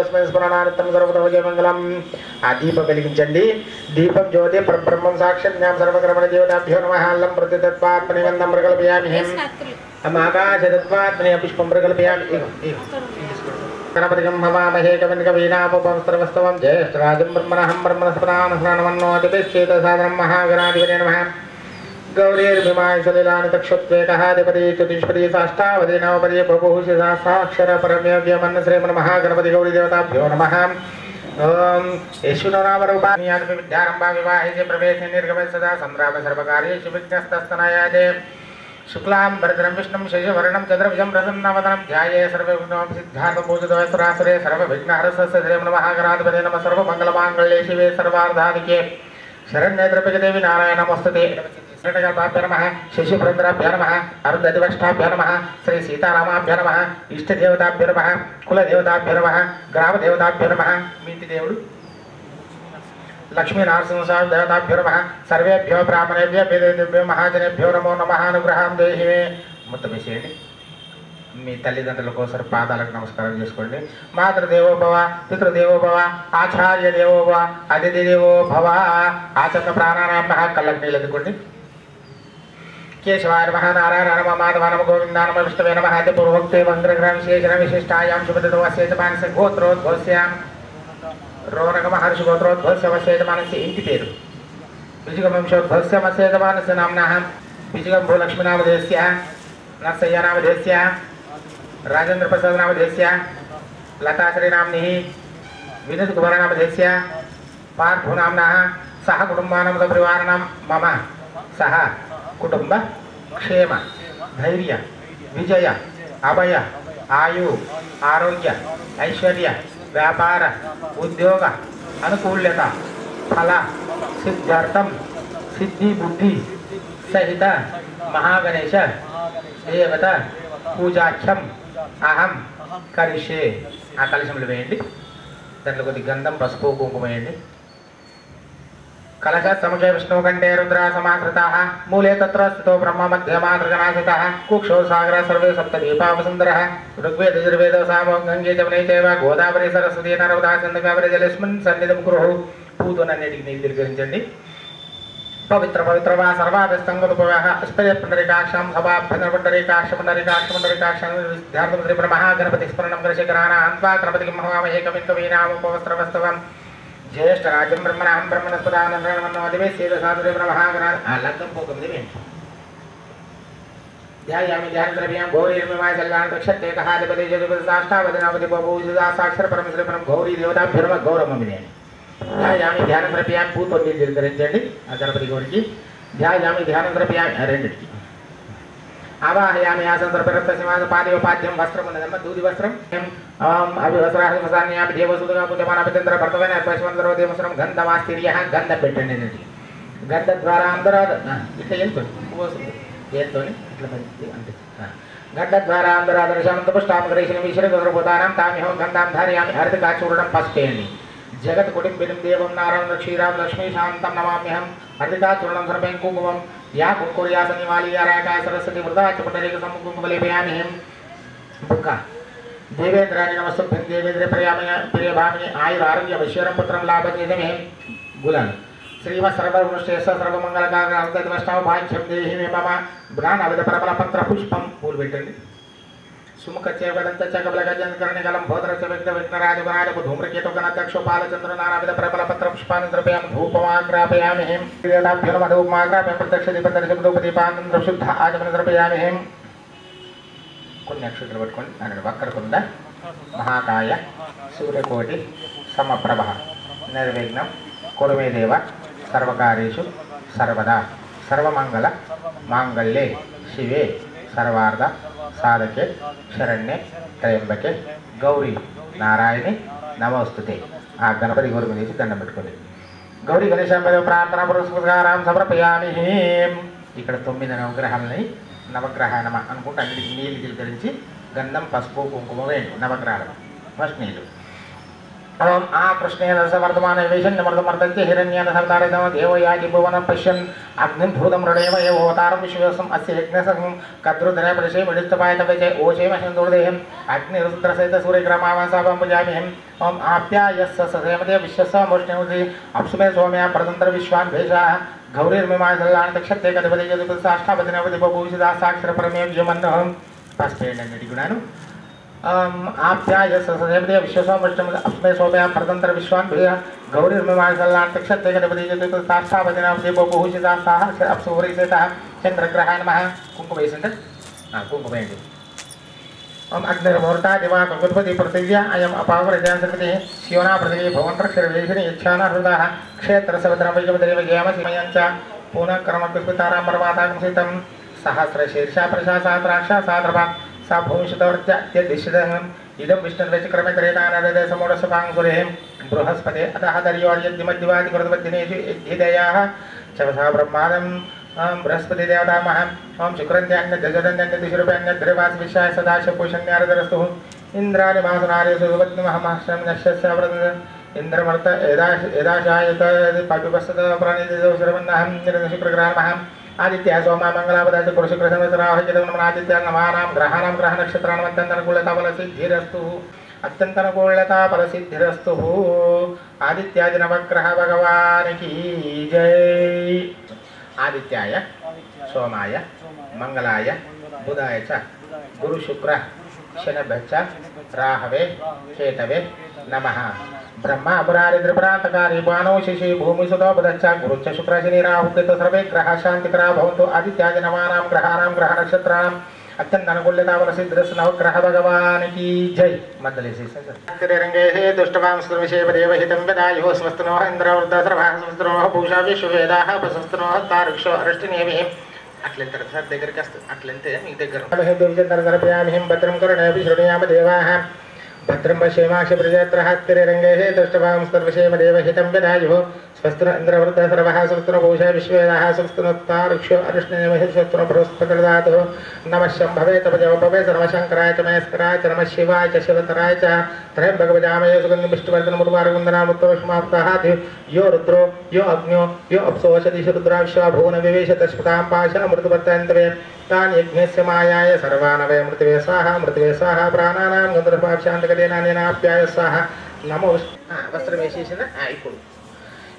తస్మై స్మరణార్థం సర్వతోజయమంగళం. ఆ దీపం వెలిగించండి. దీపం జ్యోతి పరబ్రహ్మం సాక్షాజ్ఞాం సర్వకర్మణ దేవతాభ్యో నమః. అల్లం ప్రతితత్వాత్మని గంధం ప్రకల్పయామి. ఆకాశతత్వాత్మని పుష్పం ప్రకల్పయామి. గణపతిగం హవామహే కవిం కవీనాముపం సర్వస్తవం జ్యేష్ఠరాజం బ్రహ్మణః బ్రహ్మణస్పదానశ్రావణమన్నోతిభిశ్చేతసాదనం మహాగణాధిపతే నమః. गौरीर्भिमाय सलिलानि तक्षुत्वेकः दिपति चतुष्पदी साष्टावधि नवपदी बभूषि साक्षर परमेव्यमन्न श्रीमन्महागणपति गौरी देवताभ्यो नमः. ओम येषुनामरूपाणि विद्यारम्भा विवाहे प्रवेशे निर्गमे सदा संग्राम सर्वकार्येषु विघ्नस्तस्तनयाते. शुक्लां वरदं विष्णुं शशिवर्णं चतुर्भुजं प्रसन्नवदनं ध्याये सर्वविघ्नोपसिद्धार्थपूजितो सुरासुरे सर्वविघ्नहरस्य श्रीमन्महागणाधिपते नमः. सर्वमङ्गलमाङ्गल्ये शिवे सर्वार्धाधिके शरण्ये देवी नारायण नमस्ते. नमः शशिपुरंदराभ्य नमः. अरुंधतिवष्टाभ्य नमः. श्री सीतारामाभ्य नमः. इष्टदेवताभ्य नमः. कुलदेवताभ्य नमः. ग्रामदेवताभ्य नमः. मीतिदेवुडु लक्ष्मी नरसिंह देवताभ्यो नमः. सर्वेभ्यो ब्राह्मणेभ्यो वेदेभ्यो महाजनेभ्यो नमो नमः. अनुग्रहं देहि मे. మొత్తం వేసేయండి. మీ తల్లిదండ్రుల కోసం పాదాలకు నమస్కారం చేసుకోండి. మాతృదేవో భవ, పితృదేవో భవ, ఆచార్య దేవో భవ, అతిథి దేవో భవ. ఆచరణ ప్రాణాయామ కళ్ళకు నీళ్ళు ఎదుకోండి. కేశవాయ నమః. నారాయణ నమః. మాధవ నమః. గోవింద నమః. విష్ణవే నమః. అతి పూర్వోక్తే మంత్రగ్రహ విశేషణ విశిష్టాయాం శుభదోసేజమానస గోత్రోద్భవస్యాం రోనక మహర్షి గోత్రోద్భవస్యవసేజమానస్య ఇంటి పేరు విజయవంశోద్భవస్యవసేజమానస్య నామ్నః విజయం భూలక్ష్మీనామధేస్య నరసయ్యనామధేస్య राजेंद्र प्रसाद नामधेस्य लताश्री नाम्नि विनीत कुमार नामधेस्य पार्थो नाम्नः सह कुटुंबानां सपरिवाराणां मम सह कुटुंब क्षेम धैर्य विजय अभय आयु आरोग्य ऐश्वर्य व्यापार उद्योग अनुकूल्यता फल सिद्ध्यर्थं सिद्धि बुद्धि सहित महागणेश देवता पूजाख्यम अहम करिष्ये. आ कलशंलो वेयंడి. దాంట్లో కొద్ది గంధం పసుపు కుంకుమ వేయండి. कलशात् समक्षे विष्णुकण्ठे रुद्रा समाश्रिताः मूले तत्र स्थितो ब्रह्म मध्ये मातृगणाश्रितः कुक्षौ सागरः सर्वे सप्तद्वीपावसुन्दरः ऋग्वेद यजुर्वेद सामो गंगे जमुने चैव गोदावरी सरस्वती नर्मदा सिन्धु कावेरी जलेस्मिन् सन्निधिं कुरु. పూతోనన్నిటికి నీళ్ళు తిరిగించండి. पवित्र पवित्र वा सर्वाभ्यस्तंगोपवः अस्पदे पुंडरीकाक्षं सभाभ्यंतर पुंडरीकाक्ष पुंडरीकाक्ष पुंडरीकाक्षं विद्यार्थं श्री महागणपति स्मरणं करशेखराणान्त्वा गणपतिं हवामहे कविं कवीनामुपवस्त्रवस्तवं ज्येष्ठराजं ब्रह्मणां ब्रह्मणस्पदानन्दनमन्नोदिवे सीदसादुरे महागणा लग्नं पोकमिदिवे ध्यायामि ध्यानद्रव्यं गौरीर्मिमाय सल्लाणक्षत्ते कहाधिपति जगुपतिसाष्टावधिनावधि बभूषिता साक्षर परमेश्वरं गौरी देवताभ्यो नमः. गौरवमिदे ध्यायामि ध्यानद्रव्यान् పూతోని ధరించండి. ఆ గణపతి గౌరికి ధ్యాయామి ధ్యానద్రవ్యాన్ని రెండిటికి ఆవాహయామి ఆసందర్భరత్త సింహాస పాదయోపాద్యం వస్త్రం ఉన్నదమ్మ దూది వస్త్రం అభివస్త్రాన్ని దేవసులుగా పూజమాన అభిచంద్ర భర్తమైన పశువందరో దేవస్త్రం గంధమాస్తిర్య గంధం పెట్టండి. గంధ ద్వారా అందరూ ఇట్లా వెళ్తుంది ఏతోని ఇట్లా అంటే గంధ ద్వారా అందరూ దర్శనంతో పుష్టామగ్రేషన్ విశ్వ గౌరవతానం తామిహం గంధాం ధారయామి హరితకా చూడడం పసుపేయండి. जगत कुटिम्बिनं देवं नारायण क्षीरां लक्ष्मी शांतं नमाम्यहं हरिता चूर्णं सर्वं कुंकुमं या कुंकुर्या सनिवाली याराकाय सरस्वती वृदा च पुंडरीक सम्मुखलेपयामि. बुक्का देवेन्द्राणि नमस्तुभ्यं देवेन्द्रे प्रियभामिनि आयुरारोग्य ऐश्वर्यं पुत्रं लाभञ्जमे. गुलाल श्रीमत् सर्वगुणश्रेष्ठ सर्वमंगलकारकर्तवष्टाव भाग्यं देहि मे मम ज्ञानविद परफलपत्र पुष्पं फूल పెట్టండి. सुमुखचेवदंत चकबलगजनकरणिकलं भोदरस्य विघ्नराजगुणाय धूम्रकेतुगणाध्यक्षोपालचन्द्र नानाविध प्रबलपत्र पुष्पाणि द्रव्यामि धूपमाग्रापयामि. देवताभ्यो नमः. धूपमाग्रापयामि प्रत्यक्षदीपदर्शकरूपदीपानं शुद्ध आचमनं द्रव्यामि. కొన్ని అక్షరాలు పట్టుకోండి. అక్కడ వక్రకుండ మహాకాయ సూర్యకోటి సమప్రభ నిర్విఘ్నం కురుమే దేవ సర్వకార్యేషు సర్వదా సర్వమంగళ మాంగళ్యే శివే సర్వార్థ साधके शरण्ये त्र्यंबके गौरी नारायणी नमोस्तुते. आ गणपति गौरी में దండం పెట్టుకోండి. गौरी गणेश प्रार्थना पुरस्कारां समर्पयामि. ఇక్కడ 9 నవగ్రహాలని నవగ్రహ నమ అనుకుంటే అన్నిటికీ నీళ్ళు ధరించి గంధం పసుపు కుంకుమ వేయండి. నవగ్రహాలు ఫస్ట్ నీళ్ళు ओम आ कृष्णेन समर्धमान वैशन्यमर्धमर्दन्ति हिरण्येन सर्दारिदम देवयाजि भुवनं पश्यन् अग्निं भूतं रणेव एवोतारं विश्वसम् अस्य यज्ञसं कद्रुधरे प्रदेशे मिलितपायतवचे ओचेम हिन्दुर्देहम् अग्निरुद्रसहित सूर्यग्रमावासावं पुजामिहम् ओम आप्यायस्य ससेमते विश्वस्य मोष्णेउदि अप्सुमे सोम्या परतन्त्र विश्वान् भेषाः गौरीर्मिमायसल्लान् तक्षते कदपदे यदुपसाष्टापदिनवदि बभूषिदा साक्षर परमेव यमन्नहं पास्पेण्डन्यति गुणानु आप्यायस्य ससेमते विश्वस्य मोष्णेउदि अप्सुमे सोम्या परतन्त्र विश्वान् भेषाः गौरीर्मिमायसल्लान् तक्षते कदपदे यदुपसाष्टापदिनवदि बभूषिदा साक्षर अप्सुवरिसेतः चन्द्रग्रहाय नमः कुङ्कुमेसन्त कुङ्कुमेन्दि ओम अग्निर्मूर्ता दिवा कंकुत्पति पृथिव्या अयम अपावरजान सर्वते शिवना पृथिवी भवन्तरक्षरवेशिनी यच्छाना हृदाः क्षेत्रसवद्रमयमदेव जयमसिमयञ्च पुनः कर्मकुस्मितारां परमाताकंसितं सहस्रशीर्षा प्रशासात्राक्षासाद्रपा सा भूमिशतवर्त्यदिशिदम् इदं विष्णुर्वेचक्रमे त्रेतानदे समोडसपाङ्गुरेः बृहस्पते अतः दर्योर्यद्दिमद्दिवादिकृतवद्दिनेषु यद्धिदयाः चवसा ब्रह्मादम् बृहस्पति देवता महा ओम शुक्रन्यान्य जजदन्यन्यतिशुरूप्यान्य द्रवास विषाय सदाशिव पुष्यन्यारदरस्तु इंद्राणि मासनार्य सुभद्महमाश्रम नश्यस्य व्रत इंद्रमर्त एदाशायत पापिपस्तत प्राणिदेव शरवन्नहं निरशुक्रग्रहान् महा आदित्य सोमा मंगलापदाति पुरुषकृतमसराः जगन्मनादित्य नवानां ग्रहाणां ग्रहनक्षत्राणां अत्यन्तनुकूलताफलसिद्धिरस्तु अत्यन्तनुकूलताफलसिद्धिरस्तु आदित्यादि नवग्रह भगवान् की जय आदित्याय सोमाय मंगलाय बुधाय च गुरु शुक्र शनभ्य च राहवे केतवे नमः ब्रह्मा पुरारि त्रिपुरान्तकारी बाणो शिशि भूमिसुतो बुधश्च गुरुश्च शुक्र शनि राहु केतु सर्वे ग्रहाः शान्तिकरा भवन्तु आदित्यादि नवानां ग्रहाणां ग्रहनक्षत्राणाम् अत्यन्तनुकूल्यताफलसिद्धिरस्तु नवग्रह भगवान् की जय मद्दलिरंगे दुष्टवां सर्वशेवदेव हितं वेदायुः स्वस्तनो इंद्रवृद्धसर्वाः स्वस्तनो पूषा विश्ववेदाः स्वस्तनो तारुक्षो अरिष्टनेमिः अट्लेंतर सर దగ్గరికి వస్తుంది అట్లంతే మీ దగ్గర దుర్జంతర సర్పయామిహిం భద్రం కరుణేపి శృణుయామ దేవాః భద్రం పశ్యేమాక్ష ప్రజాత్రః తిరంగే దుష్టవాం సర్వశేవదేవ హితం వేదాయుః स्वस्तनो इंद्रवृद्धः सर्वः स्वस्तनो पूषा विश्ववेदाः स्वस्तनो तारुक्षो अरिष्टनेमिः स्वस्तनो बृहस्पतिर्दधातु नमः शम्भवे तपजवपवे सर्वशङ्कराय च महेश्वराय च नमः शिवाय च शिवतराय च त्र्यम्बकवजामहे सुगन्धिविष्णुवर्धनमुर्वारुगन्धनामुत्तरश्माप्तः यो रुद्रो यो अग्न्यो यो अप्सोषदिश रुद्रा विश्वा भुवन विवेश तस्पतां पाशा मृतुपत्तन्तवे तान् यज्ञस्य मायाय सर्वानवे मृतवे स्वाहा प्राणानां गन्धर्वपाक्षान्तकलेनान्यनाप्याय स्वाहा नमो वस्त्रमेशेषेण ఇప్పుడు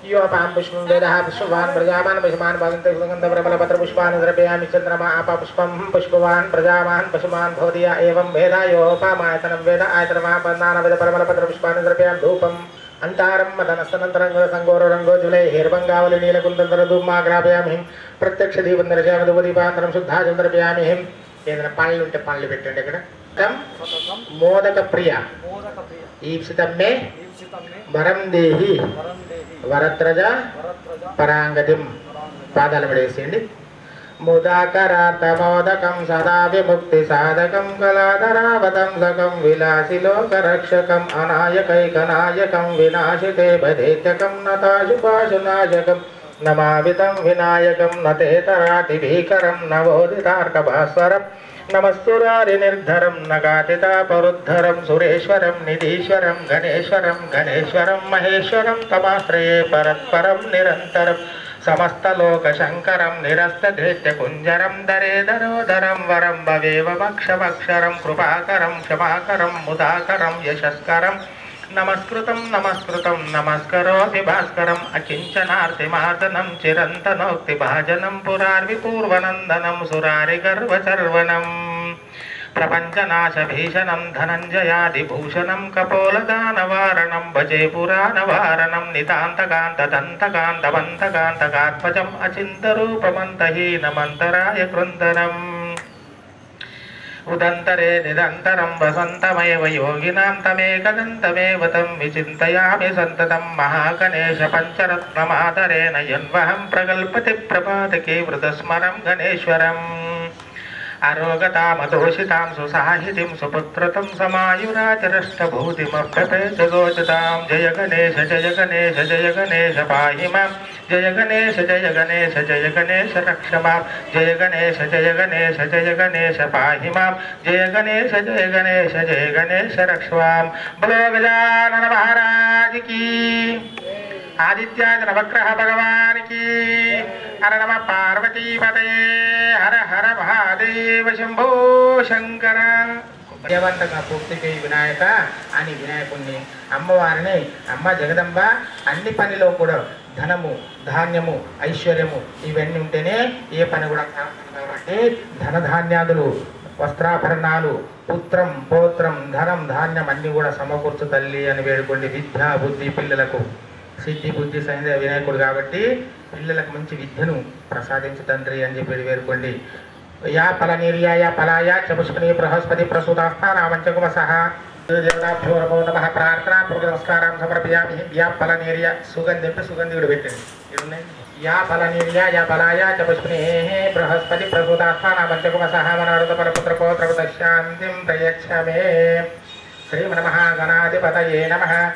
यो पां पुष्पं वेदः पुष्पवान् प्रजावान् पशुमान् भवन्ति सुगन्धप्रबलपत्रपुष्पान् द्रव्यामि चन्द्रमा आपा पुष्पं पुष्पवान् प्रजावान् पशुमान् भवति एवं वेद यो पामायतनं वेद आयतनमापन्नानवेद परमलपत्रपुष्पान् द्रव्यामि धूपम् अंतारं मदनस्तनन्तरं संगोररंगो जुलै हेर्भङ्गावलि नीलकुन्दन्तरधूमाग्रापयामि प्रत्यक्षदीपन्दर्शयामदुपदीपान्तरं शुद्धाजलं द्रव्यामि ఏదైనా పళ్ళు ఉంటే పళ్ళు పెట్టండి ఇక్కడ మోదక ప్రియ ఈప్సితం మే వరం దేహి వరత్రజ పరాంగతిం పాదాలు పడేసేయండి ముదాకరాతమోదకం సదా విముక్తి సాధకం కళాధరావతంసకం విలాసిలోకరక్షకం అనాయకైకనాయకం వినాశితే బధేత్యకం నతాశుపాశునాశకం నమావితం వినాయకం నతేతరాతి భీకరం నవోదితార్కభాస్వరం నమస్సురారి నిర్ధరం నగాతితాపరుద్ధరం సురేశ్వరం నిధీశ్వరం గణేశ్వరం మహేశ్వరం తమాశ్రయే పరత్పరం నిరంతరం సమస్తలోకశంకరం నిరస్తధేత్యకుంజరం దరేదరోదరం వరం భవేవమక్షమక్షరం కృపాకరం క్షమాకరం ముదాకరం యశస్కరం నమస్కృతం నమస్కరోతి భాస్కరం అకించనార్తిమార్దనం చిరంతనోక్తి భాజనం పురార్విపూర్వనందనం సురారి గర్వచర్వణం ప్రపంచనాశభీషణం ధనంజయాదిభూషణం కపోలదానవారణం భజే పురాణవారణం నితాంతకాంతదంతకాంతవంతకాంతకాత్మజం అచింతరూపమంతహీనమంతరాయ కృందనం ఉదంతరే నిరంతరం వసంతమేవ యోగినాం తమేకదంతమేవ తం విచింతయామి సంతతం మహాగణేశ పంచరత్నమాదరేణ యన్వహం ప్రగల్పతి ప్రపాదకే వృతస్మరం గణేశ్వరం అరోగతామదోషితాం సుసాహితిం సుపుత్రతం సమాయురాచరష్టభూతిమప్రపేచగోచతాం జయ గణేశ జయ గణేశ జయ గణేశ పాహి మాం జయ గణేశ జయ గణేశ జయ గణేశ రక్ష మాం జయ గణేశ జయ గణేశ జయ గణేశ పాహి మాం జయ గణేశ జయ గణేశ జయ గణేశ రక్ష మాం బలో గజానన మహారాజ్ की आदित्याज नवग्रह भगवान की हर नम पार्वती पतये हर हर महादेव शंभो शंकर దేవంతంగా పూర్తి చేయి వినాయక అని వినాయకుడిని అమ్మవారిని అమ్మ జగదంబ అన్ని పనిలో కూడా ధనము ధాన్యము ఐశ్వర్యము ఇవన్నీ ఉంటేనే ఏ పని కూడా కాబట్టి ధనధాన్యాదులు వస్త్రాభరణాలు పుత్రం పౌత్రం ధనం ధాన్యం అన్ని కూడా సమకూర్చు తల్లి అని వేడుకోండి విద్య బుద్ధి పిల్లలకు సిద్ధి బుద్ధి సైంధవ వినాయకుడు కాబట్టి పిల్లలకు మంచి విద్యను ప్రసాదించు తండ్రి అని చెప్పి వేడుకోండి या फलनीर्या या फलाया चपुष्पनी बृहस्पति प्रसूतास्थानावंचकुमसः देवताभ्यो नमो नमः प्रार्थना पूर्व नमस्कारां समर्पयामि या फलनीर्या सुगंधि सुगंधि పెట్టండి या फलनीर्या या फलाया चपुष्पनी बृहस्पति प्रसूतास्थानावंचकुमसः मनोरथ परपुत्र पौत्र शांतिं प्रयच्छमे श्रीमन्मः गणाधिपतये नमः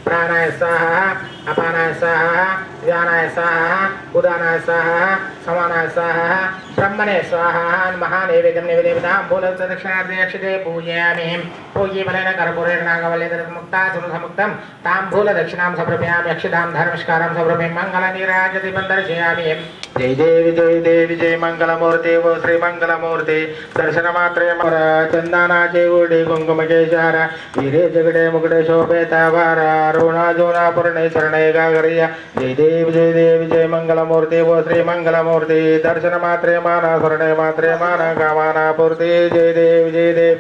प्राणाय स्वाहा अपानाय स्वाहा व्यानाय स्वाहा उदानाय स्वाहा समानाय स्वाहा ब्रह्मणे स्वाहा महानैवेद्यं नैवेद्यं मूलदक्षिणार्धे पूजयामि पूज्यफलेन कर्पूरेण नागवल्लीधरमुक्ता सुमुखमुक्तं ताम्बूलदक्षिणां समर्पयामि अक्षतां धर्मस्कारं समर्पयामि मङ्गलनीराजदीपं दर्शयामि जय देवी जय मंगलमूर्ति वो श्री मंगलमूर्ति दर्शनमात्रे चंदनाचे उडी कुंकुमकेशार वीरे जगडे मुगडे शोभेतावार अरुणा जोना पूर्णेश्वरणे गागरिया जय देवी जय मंगलमूर्ति वो श्री मंगलमूर्ति दर्शनमात्रे माना स्वर्णे मात्रे माना कामाना पूर्ति जय देवी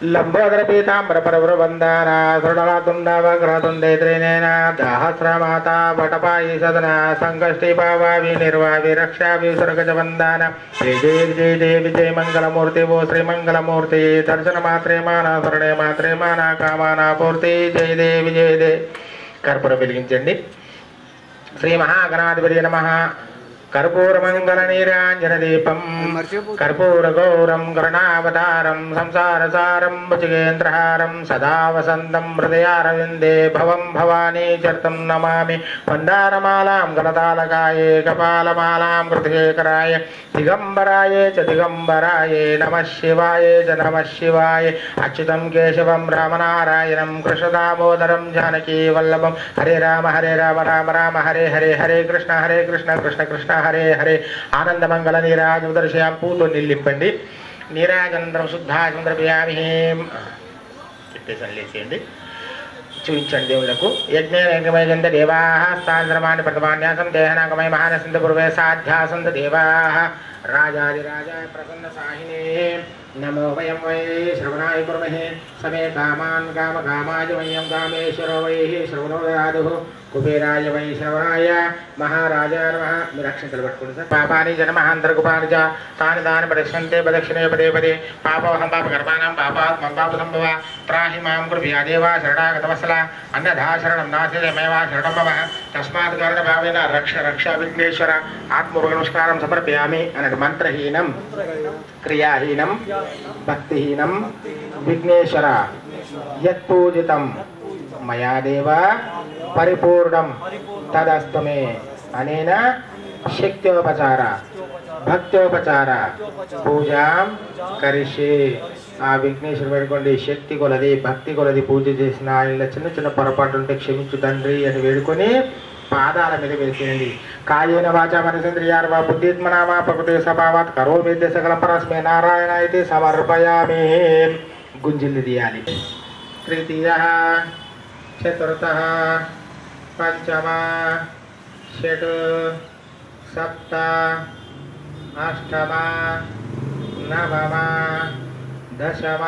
लंबोदर पीतांबर परवृबंधाना सृणला तुंडा वक्रतुंडे त्रिनेना सहस्रमाता वटपायी सदना संकष्टि पावावि निर्वावि रक्षावि सर्गजवंदाना जय देवी जय मंगलमूर्ति वो श्री मंगलमूर्ति दर्शन मात्रे माना स्वर्णे मात्रे माना कामाना पूर्ति जय देवी कर्पूर వెలిగించండి श्री महागणाधिपति नमः कर्पूरमङ्गलनीराञ्जनदीपं कर्पूरगौरं करुणावतारं संसारसारं भुजगेन्द्रहारं सदा वसन्तं हृदयारविन्दे भवं भवानी चर्तं नमामि मन्दारमालां गणतालकाये कपालमालां कृतिकेकराय दिगम्बराय च दिगम्बराय नमः शिवाय च नमः शिवाय अच्युतं केशवं रामनारायणं कृष्णदामोदरं जानकीवल्लभं हरे राम राम राम हरे हरे हरे कृष्ण कृष्ण कृष्ण हरे हरे आनंद मंगल नीराज दर्शयाम पूतो निल्लिंपंడి నీరాజనందరం శుద్ధాచంద్రపయామి చెప్పేసండి చూపించండి దేవులకు యజ్ఞమయ గంధ దేవాః స్థాంద్రమాని ప్రతమాన్యాసం దేహనాగమయ మహానసంత పూర్వే సాధ్యాసంత దేవాః రాజాదిరాజాయ ప్రసన్న సాహినే नमो वयं वै श्रवणाय कुर्महे समे कामान् कामकामाय वयं कामेश्वरो वै श्रवणो ददातुः कुबेराय वै श्रवणाय महाराजाय नमः निरक्षन्तल पट्टुकोंडि सर पापानि जनमहान्तर्गुपानि च तानि तानि प्रदक्षन्ते प्रदक्षिणे पदे पदे पापवहं पापकर्माणां पापात्मं पापसम्भव त्राहि मां कुर्भ्या देवा शरणागतवत्सला अन्यथा शरणं नास्ति मेवा शरणं मम तस्मात् कारणभावेन रक्ष रक्ष विघ्नेश्वर आत्मनमस्कारं समर्पयामि अनन्तरं मन्त्रहीनं क्रियाहीनं भक्तिहीनं विघ्नेश्वर यत्पूजितं मया देव परिपूर्णं तदस्तु मे अनेन शक्त्योपचार भक्त्योपचार पूजां करिष्ये ఆ విఘ్నేశ్వరుడు వేడుకోండి శక్తి కొలది భక్తి కొలది పూజ చేసిన ఆయన చిన్న చిన్న పొరపాటు ఉంటే క్షమించు తండ్రి అని వేడుకొని పాదాల మీద వేసేయండి కాయేన వాచా మనసేంద్రియార్వా బుద్ధిత్మనామా ప్రకృతి స్వభావాత్ కరోమి సకలం పరస్మే నారాయణ అయితే సమర్పయామి గుంజిల్ని తీయాలి తృతీయ చతుర్థ పంచమ షట్ సప్త అష్టమ నవమ दशम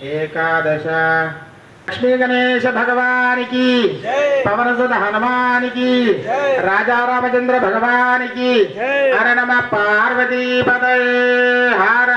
एकादश लक्ष्मी गणेश भगवान की पवन सुत हनुमान की राजा रामचंद्र भगवान की हर नमः पार्वती पतये हर